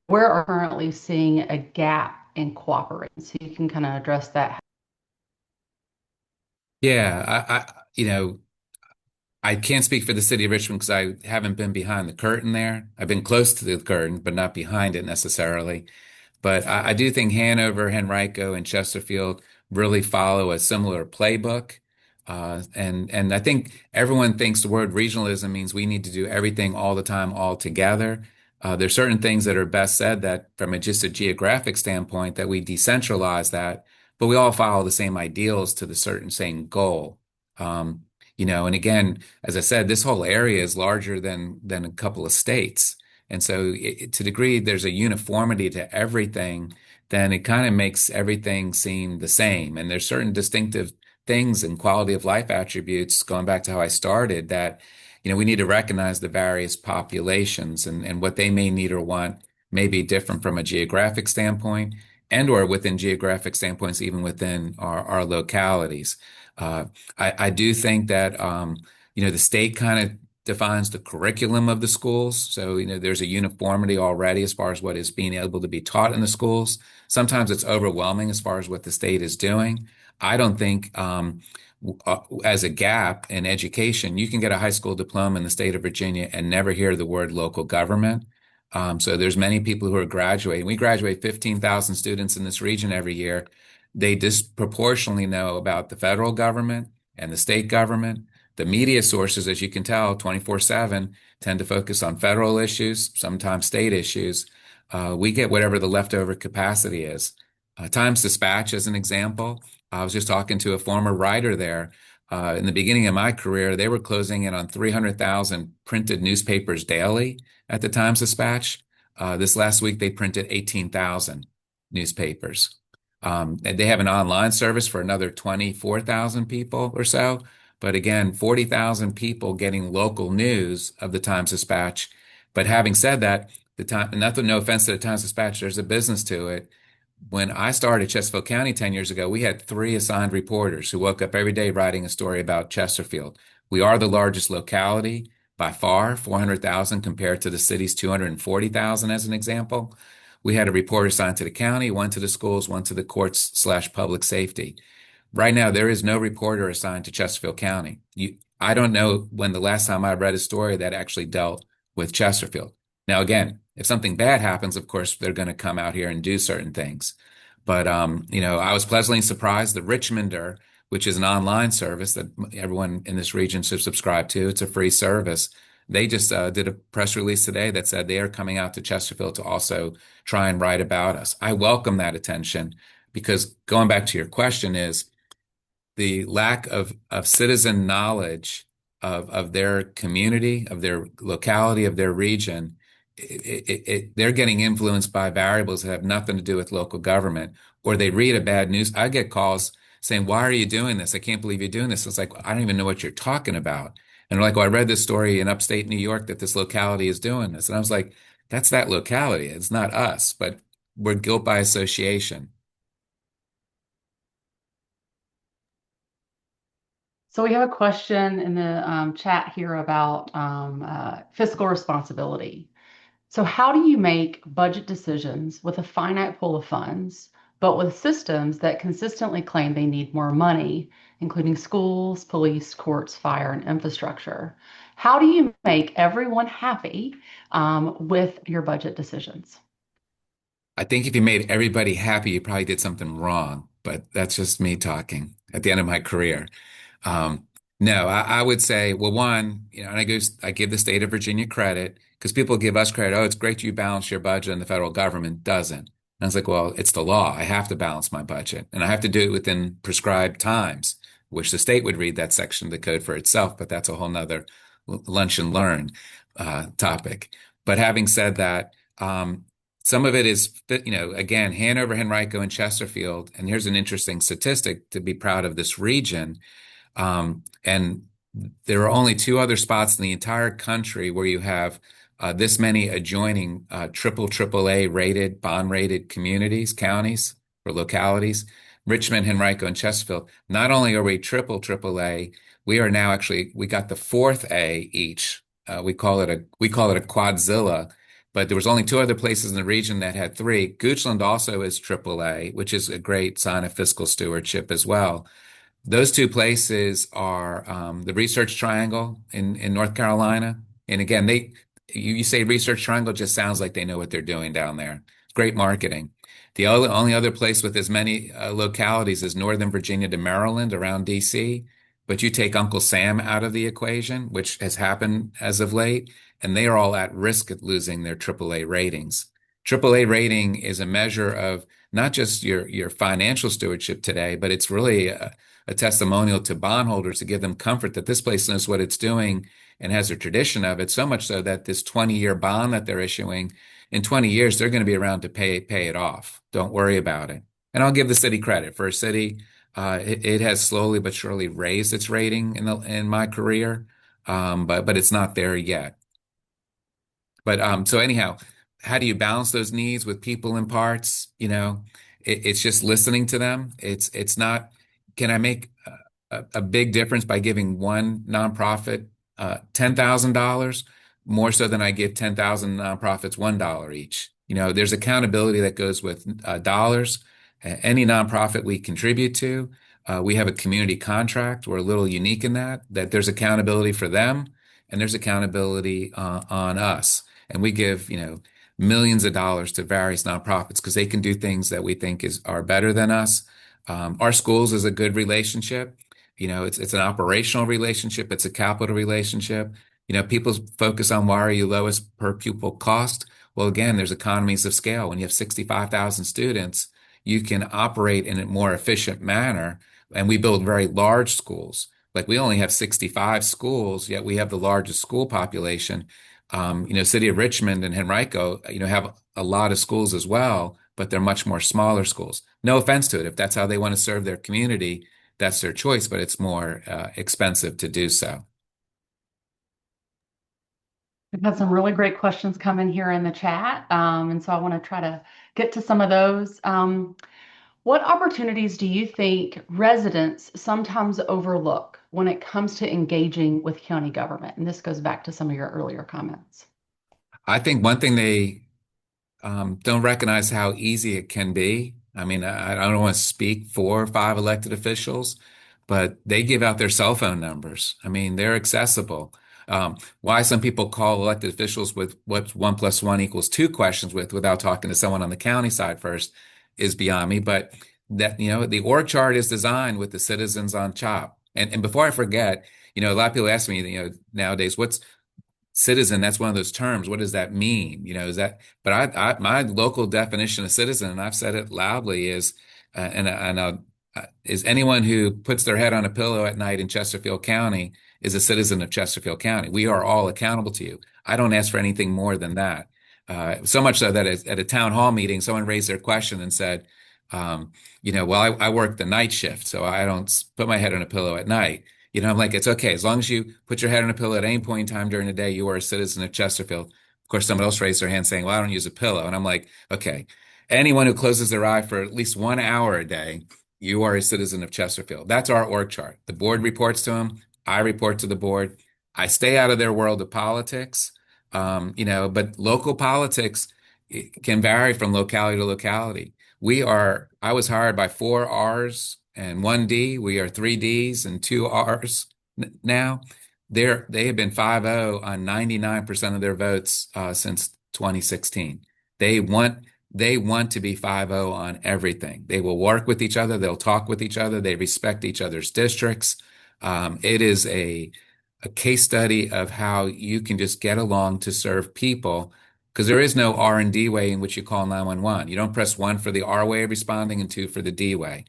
where are currently seeing a gap in cooperation? So you can kind of address that. Yeah, I can't speak for the city of Richmond because I haven't been behind the curtain there. I've been close to the curtain, but not behind it necessarily. But I do think Hanover, Henrico, and Chesterfield really follow a similar playbook. And I think everyone thinks the word regionalism means we need to do everything all the time, all together. There's certain things that are best said that from just a geographic standpoint that we decentralize that, but we all follow the same ideals to the certain same goal. And again, as I said, this whole area is larger than a couple of states. And so to the degree there's a uniformity to everything, then it kind of makes everything seem the same. And there's certain distinctive things and quality of life attributes, going back to how I started, that, we need to recognize the various populations and what they may need or want may be different from a geographic standpoint and or within geographic standpoints, even within our localities. I do think that, the state kind of defines the curriculum of the schools. So, there's a uniformity already as far as what is being able to be taught in the schools. Sometimes it's overwhelming as far as what the state is doing. I don't think, as a gap in education, you can get a high school diploma in the state of Virginia and never hear the word local government. So there's many people who are graduating. We graduate 15,000 students in this region every year. They disproportionately know about the federal government and the state government, The media sources, as you can tell, 24/7 tend to focus on federal issues, sometimes state issues. We get whatever the leftover capacity is. Times-Dispatch, as an example, I was just talking to a former writer there. In the beginning of my career, they were closing in on 300,000 printed newspapers daily at the Times-Dispatch. This last week, they printed 18,000 newspapers. And they have an online service for another 24,000 people or so. But again, 40,000 people getting local news of the Times-Dispatch. But having said that, no offense to the Times-Dispatch, there's a business to it. When I started Chesterfield County 10 years ago, we had 3 assigned reporters who woke up every day writing a story about Chesterfield. We are the largest locality by far, 400,000 compared to the city's 240,000 as an example. We had a reporter assigned to the county, one to the schools, one to the courts/public safety. Right now, there is no reporter assigned to Chesterfield County. I don't know when the last time I read a story that actually dealt with Chesterfield. Now, again, if something bad happens, of course, they're going to come out here and do certain things. But, I was pleasantly surprised that Richmonder, which is an online service that everyone in this region should subscribe to, it's a free service. They just did a press release today that said they are coming out to Chesterfield to also try and write about us. I welcome that attention because going back to your question is the lack of citizen knowledge of their community, of their locality, of their region. They're getting influenced by variables that have nothing to do with local government, or they read a bad news. I get calls saying, "Why are you doing this? I can't believe you're doing this." It's like, I don't even know what you're talking about. And they're like, "Well, I read this story in upstate New York that this locality is doing this." And I was like, that's that locality. It's not us, but we're guilt by association. So we have a question in the chat here about fiscal responsibility. So how do you make budget decisions with a finite pool of funds, but with systems that consistently claim they need more money, including schools, police, courts, fire, and infrastructure? How do you make everyone happy with your budget decisions? I think if you made everybody happy, you probably did something wrong, but that's just me talking at the end of my career. Um, no, I would say, well, one, and I give the state of Virginia credit because people give us credit. Oh, it's great you balance your budget and the federal government doesn't. And I was like, well, it's the law. I have to balance my budget and I have to do it within prescribed times, which the state would read that section of the code for itself, but that's a whole nother lunch and learn topic. But having said that, some of it is, again, Hanover, Henrico, and Chesterfield. And here's an interesting statistic to be proud of this region. And there are only 2 other spots in the entire country where you have this many adjoining AAA rated, bond rated communities, counties, or localities. Richmond, Henrico, and Chesterfield. Not only are we AAA, we are now we got the 4th A each. We call it a quadzilla. But there was only 2 other places in the region that had 3. Goochland also is AAA, which is a great sign of fiscal stewardship as well. Those 2 places are the Research Triangle in North Carolina. And again, you say Research Triangle, just sounds like they know what they're doing down there. It's great marketing. The only other place with as many localities is Northern Virginia to Maryland around D.C. But you take Uncle Sam out of the equation, which has happened as of late, and they are all at risk of losing their AAA ratings. AAA rating is a measure of not just your financial stewardship today, but it's really a testimonial to bondholders to give them comfort that this place knows what it's doing and has a tradition of it, so much so that this 20-year bond that they're issuing, in 20 years, they're going to be around to pay it off. Don't worry about it. And I'll give the city credit. For a city, it has slowly but surely raised its rating in my career, but it's not there yet. But so anyhow, how do you balance those needs with people and parts? It's just listening to them. It's not, can I make a big difference by giving one nonprofit $10,000 more so than I give 10,000 nonprofits $1 each? There's accountability that goes with dollars. Any nonprofit we contribute to, we have a community contract. We're a little unique in that there's accountability for them and there's accountability on us. And we give, millions of dollars to various nonprofits because they can do things that we think are better than us. Our schools is a good relationship. It's an operational relationship. It's a capital relationship. People focus on why are you lowest per pupil cost? Well, again, there's economies of scale. When you have 65,000 students, you can operate in a more efficient manner. And we build very large schools. Like we only have 65 schools, yet we have the largest school population. City of Richmond and Henrico, have a lot of schools as well, but they're much more smaller schools. No offense to it. If that's how they want to serve their community, that's their choice, but it's more expensive to do so. We've had some really great questions come in here in the chat. And so I want to try to get to some of those. What opportunities do you think residents sometimes overlook when it comes to engaging with county government? And this goes back to some of your earlier comments. I think one thing they don't recognize how easy it can be. I mean, I don't want to speak for 5 elected officials, but they give out their cell phone numbers. I mean, they're accessible. Why some people call elected officials with what's 1 + 1 = 2 questions without talking to someone on the county side first is beyond me. But that, the org chart is designed with the citizens on top. And before I forget, a lot of people ask me, nowadays, what's citizen? That's one of those terms. What does that mean? Is that, but my local definition of citizen, and I've said it loudly, is, is anyone who puts their head on a pillow at night in Chesterfield County is a citizen of Chesterfield County. We are all accountable to you. I don't ask for anything more than that. So much so that at a town hall meeting, someone raised their question and said, well, I work the night shift, so I don't put my head on a pillow at night. I'm like, it's okay. As long as you put your head on a pillow at any point in time during the day, you are a citizen of Chesterfield. Of course, someone else raised their hand saying, well, I don't use a pillow. And I'm like, okay, anyone who closes their eye for at least 1 hour a day, you are a citizen of Chesterfield. That's our org chart. The board reports to them. I report to the board. I stay out of their world of politics. But local politics can vary from locality to locality. I was hired by 4 R's and 1 D. We are 3 D's and 2 R's now. They have been 5-0 on 99% of their votes since 2016. They want to be 5-0 on everything. They will work with each other. They'll talk with each other. They respect each other's districts. It is a case study of how you can just get along to serve people, because there is no R&D way in which you call 911. You don't press 1 for the R way of responding and 2 for the D way.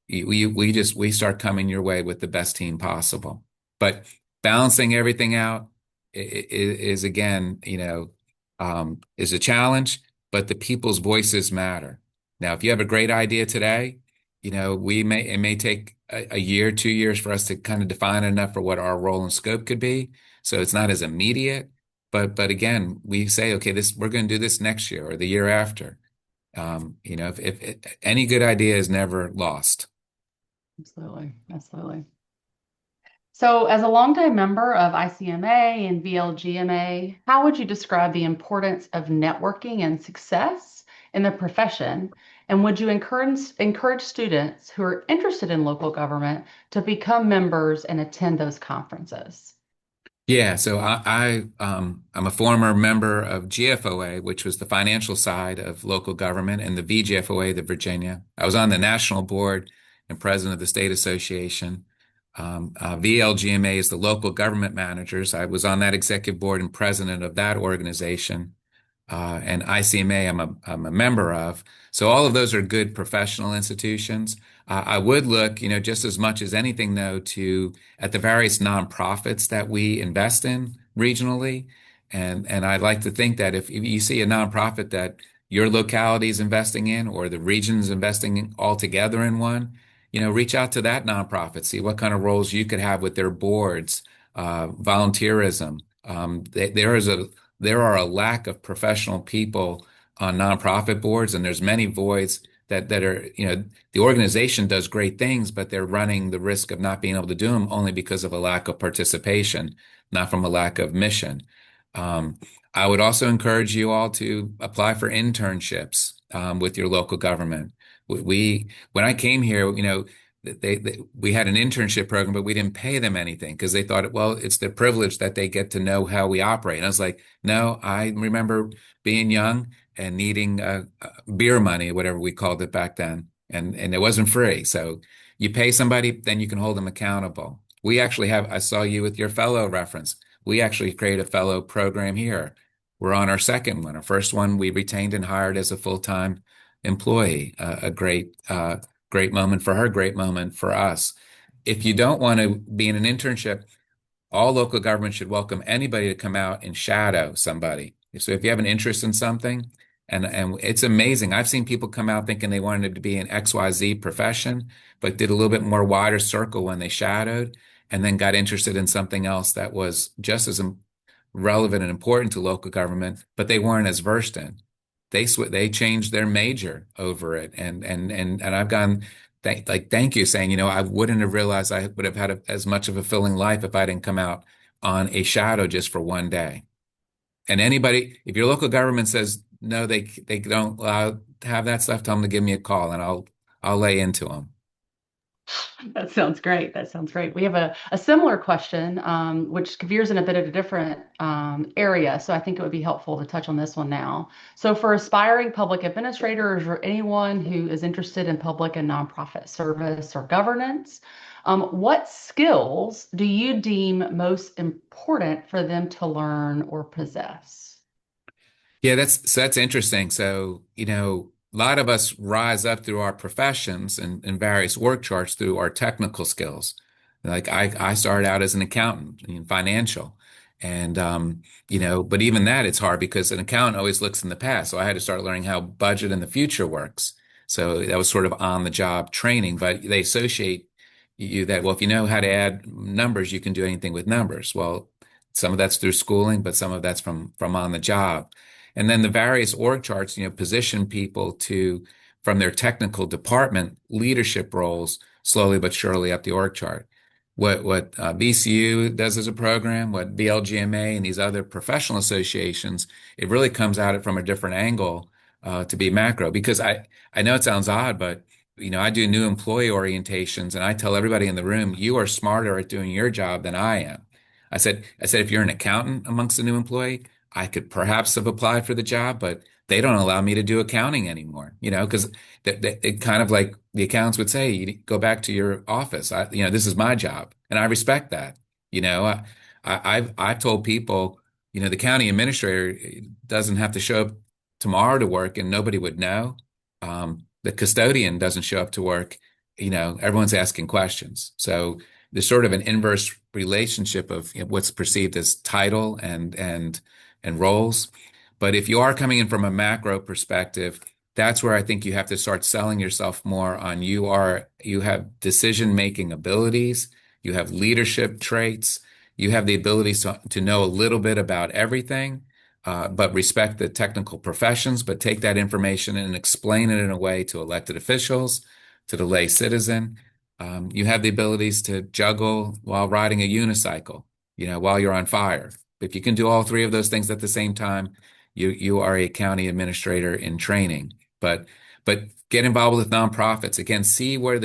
We start coming your way with the best team possible. But balancing everything out is again, is a challenge, but the people's voices matter. Now, if you have a great idea today, it may take a year, 2 years for us to kind of define enough for what our role and scope could be. So it's not as immediate, but again, we say, okay, we're going to do this next year or the year after. If any good idea is never lost. Absolutely. Absolutely. So as a longtime member of ICMA and VLGMA, how would you describe the importance of networking and success in the profession? And would you encourage students who are interested in local government to become members and attend those conferences? Yeah, so I'm a former member of GFOA, which was the financial side of local government, and the VGFOA, the Virginia. I was on the national board and president of the state association. VLGMA is the local government managers. I was on that executive board and president of that organization. And ICMA, I'm a member of. So all of those are good professional institutions. I would look, just as much as anything, though, at the various nonprofits that we invest in regionally. And I'd like to think that if you see a nonprofit that your locality is investing in, or the region is investing all together in one, reach out to that nonprofit, see what kind of roles you could have with their boards, volunteerism. There are a lack of professional people on nonprofit boards, and there's many voids that are, the organization does great things, but they're running the risk of not being able to do them only because of a lack of participation, not from a lack of mission. I would also encourage you all to apply for internships with your local government. When I came here, we had an internship program, but we didn't pay them anything because they thought, well, it's their privilege that they get to know how we operate. And I was like, no, I remember being young and needing beer money, whatever we called it back then, and it wasn't free. So You pay somebody, then you can hold them accountable. We actually have, I saw you with your fellow reference. We actually create a fellow program here. We're on our second one. Our first one we retained and hired as a full-time employee. A great moment for her, great moment for us. If you don't want to be in an internship, all local government should welcome anybody to come out and shadow somebody. So if you have an interest in something, and it's amazing. I've seen people come out thinking they wanted to be an XYZ profession, but did a little bit more wider circle when they shadowed, and then got interested in something else that was just as relevant and important to local government, but they weren't as versed in. They changed their major over it, and I've gone thank you, saying, I wouldn't have realized I would have had as much of a fulfilling life if I didn't come out on a shadow just for one day. And anybody, if your local government says no, they don't allow have that stuff, tell them to give me a call, and I'll lay into them. That sounds great. That sounds great. We have a similar question, which veers in a bit of a different area. So I think it would be helpful to touch on this one now. So for aspiring public administrators or anyone who is interested in public and nonprofit service or governance, what skills do you deem most important for them to learn or possess? Yeah, that's interesting. So, a lot of us rise up through our professions and various work charts through our technical skills. Like I started out as an accountant in financial. And, but even that, it's hard because an accountant always looks in the past. So I had to start learning how budget in the future works. So that was sort of on the job training, but they associate you that, well, if you know how to add numbers, you can do anything with numbers. Well, some of that's through schooling, but some of that's from on the job. And then the various org charts, position people from their technical department leadership roles slowly but surely up the org chart. What VCU does as a program, what BLGMA and these other professional associations, it really comes at it from a different angle to be macro. Because I know it sounds odd, but I do new employee orientations, and I tell everybody in the room, you are smarter at doing your job than I am. I said, if you're an accountant amongst a new employee, I could perhaps have applied for the job, but they don't allow me to do accounting anymore, because it kind of like the accountants would say, you go back to your office. This is my job. And I respect that. I've told people, the county administrator doesn't have to show up tomorrow to work and nobody would know. The custodian doesn't show up to work, everyone's asking questions. So there's sort of an inverse relationship of what's perceived as title and roles. But if you are coming in from a macro perspective, that's where I think you have to start selling yourself more on you have decision-making abilities, you have leadership traits, you have the ability to know a little bit about everything, but respect the technical professions, but take that information and explain it in a way to elected officials, to the lay citizen. You have the abilities to juggle while riding a unicycle, while you're on fire. If you can do all three of those things at the same time, you are a county administrator in training. But get involved with nonprofits. Again, see where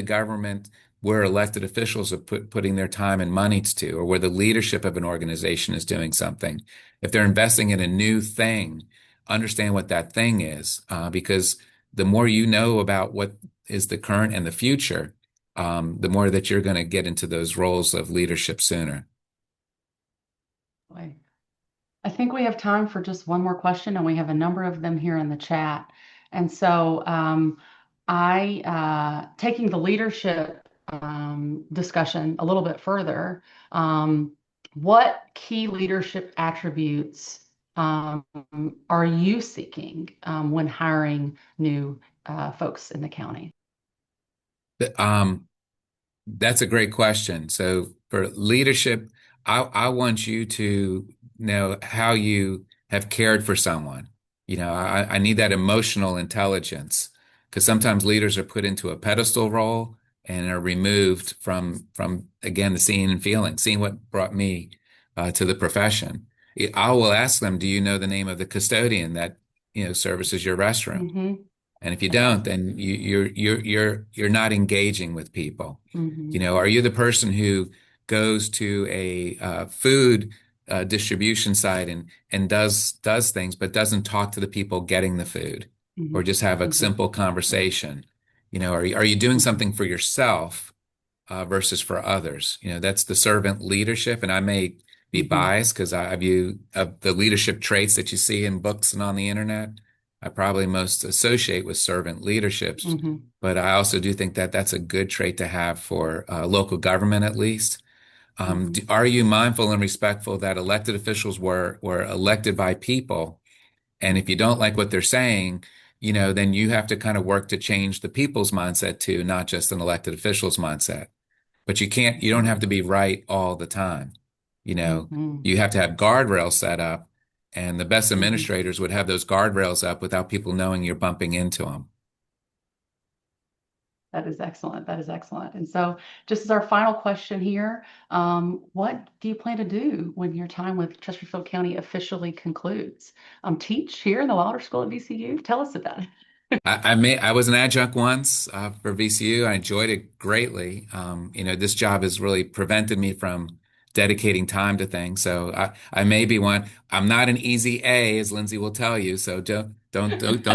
where elected officials are putting their time and money to, or where the leadership of an organization is doing something. If they're investing in a new thing, understand what that thing is, because the more you know about what is the current and the future, the more that you're going to get into those roles of leadership sooner. I think we have time for just one more question, and we have a number of them here in the chat. And so taking the leadership discussion a little bit further, what key leadership attributes are you seeking when hiring new folks in the county? That's a great question. So for leadership, I want you to know how you have cared for someone. I need that emotional intelligence, because sometimes leaders are put into a pedestal role and are removed from again, the seeing and feeling, seeing what brought me to the profession. I will ask them, do you know the name of the custodian that services your restroom? Mm-hmm. And if you don't, then you're not engaging with people. Mm-hmm. Are you the person who goes to a food distribution site and does things, but doesn't talk to the people getting the food, Mm-hmm. or just have a Mm-hmm. simple conversation? Are you doing something for yourself versus for others. That's the servant leadership, and I may be biased because I view of the leadership traits that you see in books and on the internet, I probably most associate with servant leaderships. But I also do think that that's a good trait to have for local government, at least. Are you mindful and respectful that elected officials were elected by people? And if you don't like what they're saying, then you have to kind of work to change the people's mindset too, not just an elected official's mindset. But you don't have to be right all the time. You have to have guardrails set up, and the best administrators would have those guardrails up without people knowing you're bumping into them. That is excellent. That is excellent. And so just as our final question here, what do you plan to do when your time with Chesterfield County officially concludes? Teach here in the Wilder School at VCU? Tell us about it. I was an adjunct once for VCU. I enjoyed it greatly. This job has really prevented me from dedicating time to things. So I may be one. I'm not an easy A, as Lindsay will tell you. So don't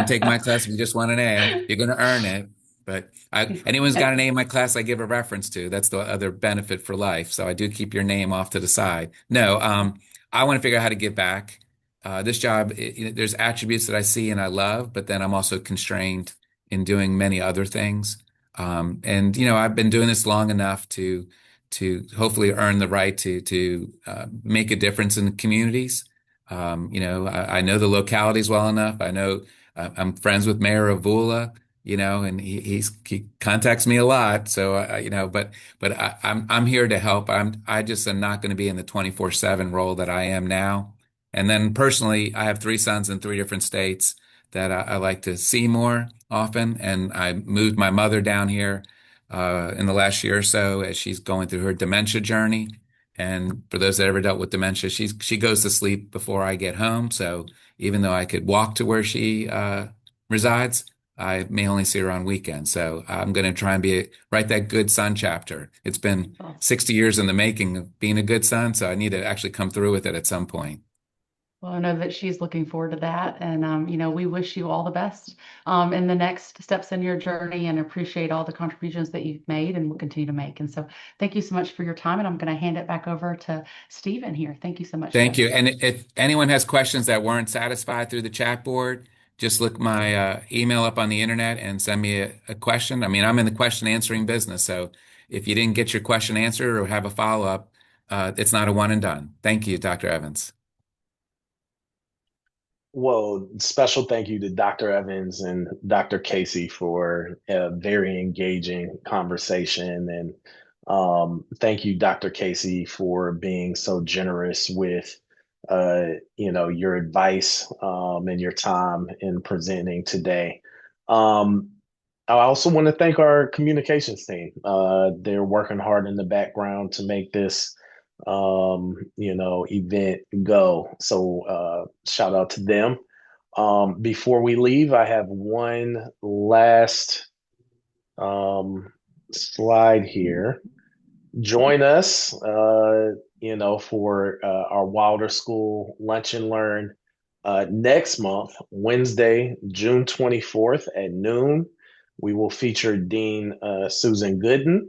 take my class if you just want an A. You're going to earn it. But anyone's got an A in my class, I give a reference to. That's the other benefit for life. So I do keep your name off to the side. No, I want to figure out how to give back. This job, there's attributes that I see and I love, but then I'm also constrained in doing many other things. And I've been doing this long enough to hopefully earn the right to make a difference in the communities. I know the localities well enough. I know I'm friends with Mayor Avula. And he contacts me a lot. So, but I'm here to help. I just am not going to be in the 24/7 role that I am now. And then personally, I have 3 sons in 3 different states that I like to see more often. And I moved my mother down here in the last year or so as she's going through her dementia journey. And for those that ever dealt with dementia, she goes to sleep before I get home. So even though I could walk to where she resides, I may only see her on weekends. So I'm going to try and write that good son chapter. It's been 60 years in the making of being a good son. So I need to actually come through with it at some point. Well, I know that she's looking forward to that. And, we wish you all the best in the next steps in your journey and appreciate all the contributions that you've made and will continue to make. And so thank you so much for your time. And I'm going to hand it back over to Stephen here. Thank you so much. Thank you. And if anyone has questions that weren't satisfied through the chat board, just look my email up on the internet and send me a question. I mean, I'm in the question answering business. So if you didn't get your question answered or have a follow-up, it's not a one and done. Thank you, Dr. Evans. Well, special thank you to Dr. Evans and Dr. Casey for a very engaging conversation. And thank you, Dr. Casey, for being so generous with your advice and your time in presenting today. I also want to thank our communications team. They're working hard in the background to make this event go. So shout out to them. Before we leave, I have one last slide here. Join us, for our Wilder School Lunch and Learn next month, Wednesday, June 24th at noon. We will feature Dean Susan Gooden,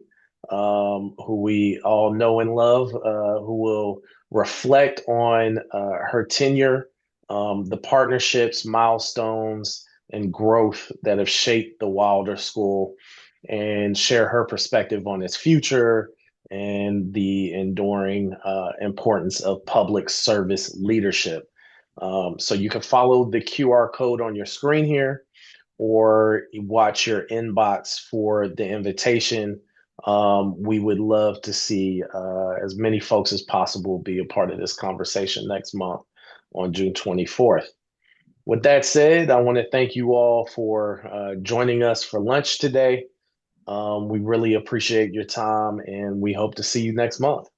who we all know and love, who will reflect on her tenure, the partnerships, milestones, and growth that have shaped the Wilder School, and share her perspective on its future and the enduring importance of public service leadership. So you can follow the QR code on your screen here, or watch your inbox for the invitation. We would love to see as many folks as possible be a part of this conversation next month on June 24th. With that said, I want to thank you all for joining us for lunch today. We really appreciate your time, and we hope to see you next month.